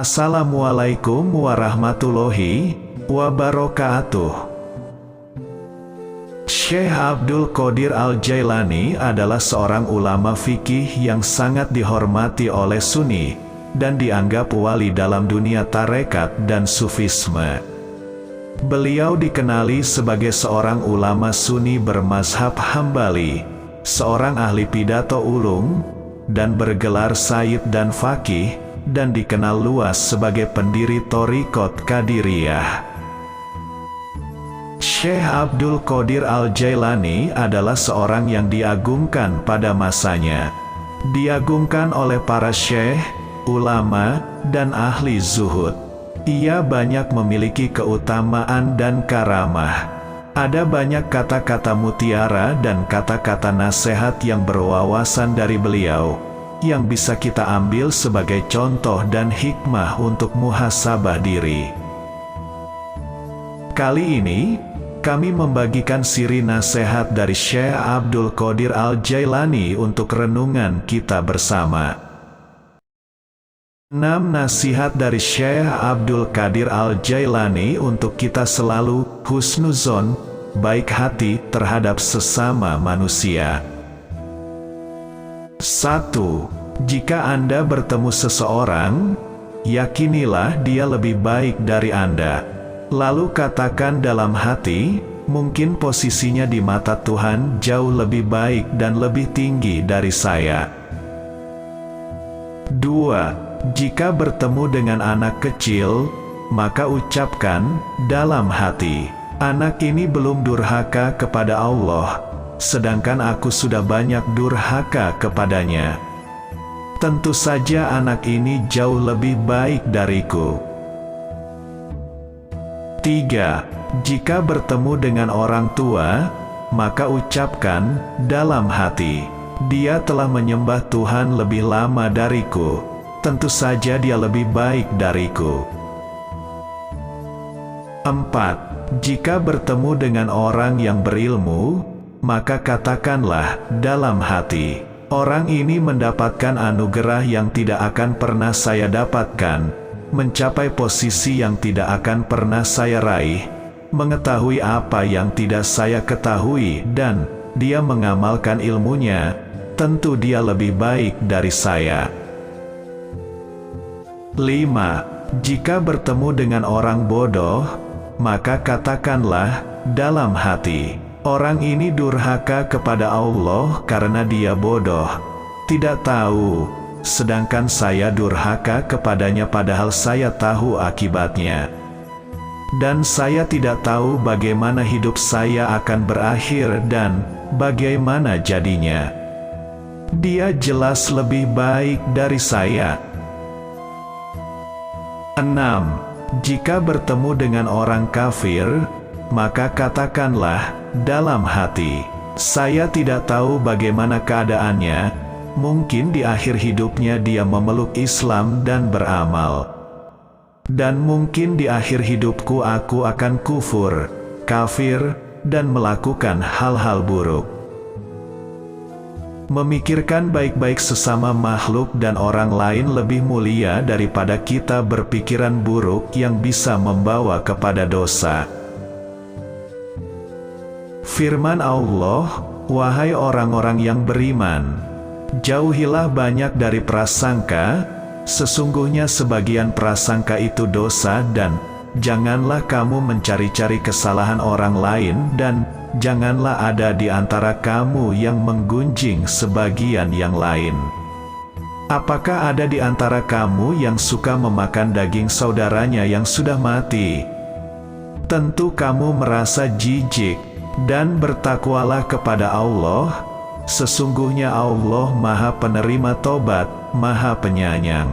Assalamualaikum warahmatullahi wabarakatuh. Syekh Abdul Qadir Al-Jailani adalah seorang ulama fikih yang sangat dihormati oleh Sunni dan dianggap wali dalam dunia tarekat dan sufisme. Beliau dikenali sebagai seorang ulama Sunni bermazhab Hambali, seorang ahli pidato ulung, dan bergelar Sayyid dan Faqih, dan dikenal luas sebagai pendiri Thariqat Qadiriyah. Syekh Abdul Qadir Al-Jailani adalah seorang yang diagungkan pada masanya. Diagungkan oleh para syekh, ulama, dan ahli zuhud. Ia banyak memiliki keutamaan dan karamah. Ada banyak kata-kata mutiara dan kata-kata nasihat yang berwawasan dari beliau, yang bisa kita ambil sebagai contoh dan hikmah untuk muhasabah diri. Kali ini, kami membagikan siri nasihat dari Syekh Abdul Qadir Al-Jailani untuk renungan kita bersama. 6 nasihat dari Syekh Abdul Qadir Al-Jailani untuk kita selalu husnuzon, baik hati terhadap sesama manusia. 1. Jika Anda bertemu seseorang, yakinilah dia lebih baik dari Anda. Lalu katakan dalam hati, mungkin posisinya di mata Tuhan jauh lebih baik dan lebih tinggi dari saya. 2. Jika bertemu dengan anak kecil, maka ucapkan dalam hati, anak ini belum durhaka kepada Allah, sedangkan aku sudah banyak durhaka kepadanya. Tentu saja anak ini jauh lebih baik dariku. 3. Jika bertemu dengan orang tua, maka ucapkan dalam hati, dia telah menyembah Tuhan lebih lama dariku, tentu saja dia lebih baik dariku. 4. Jika bertemu dengan orang yang berilmu, maka katakanlah dalam hati, orang ini mendapatkan anugerah yang tidak akan pernah saya dapatkan, mencapai posisi yang tidak akan pernah saya raih, mengetahui apa yang tidak saya ketahui, dan dia mengamalkan ilmunya, tentu dia lebih baik dari saya. 5. Jika bertemu dengan orang bodoh, maka katakanlah dalam hati, orang ini durhaka kepada Allah karena dia bodoh, tidak tahu, sedangkan saya durhaka kepadanya padahal saya tahu akibatnya. Dan saya tidak tahu bagaimana hidup saya akan berakhir dan bagaimana jadinya. Dia jelas lebih baik dari saya. 6. Jika bertemu dengan orang kafir, maka katakanlah dalam hati, saya tidak tahu bagaimana keadaannya, mungkin di akhir hidupnya dia memeluk Islam dan beramal. Dan mungkin di akhir hidupku aku akan kufur, kafir, dan melakukan hal-hal buruk. Memikirkan baik-baik sesama makhluk dan orang lain lebih mulia daripada kita berpikiran buruk yang bisa membawa kepada dosa. Firman Allah, wahai orang-orang yang beriman, jauhilah banyak dari prasangka, sesungguhnya sebagian prasangka itu dosa, dan janganlah kamu mencari-cari kesalahan orang lain, dan janganlah ada di antara kamu yang menggunjing sebagian yang lain. Apakah ada di antara kamu yang suka memakan daging saudaranya yang sudah mati? Tentu kamu merasa jijik, dan bertakwalah kepada Allah. Sesungguhnya Allah Maha Penerima Tobat, Maha Penyayang.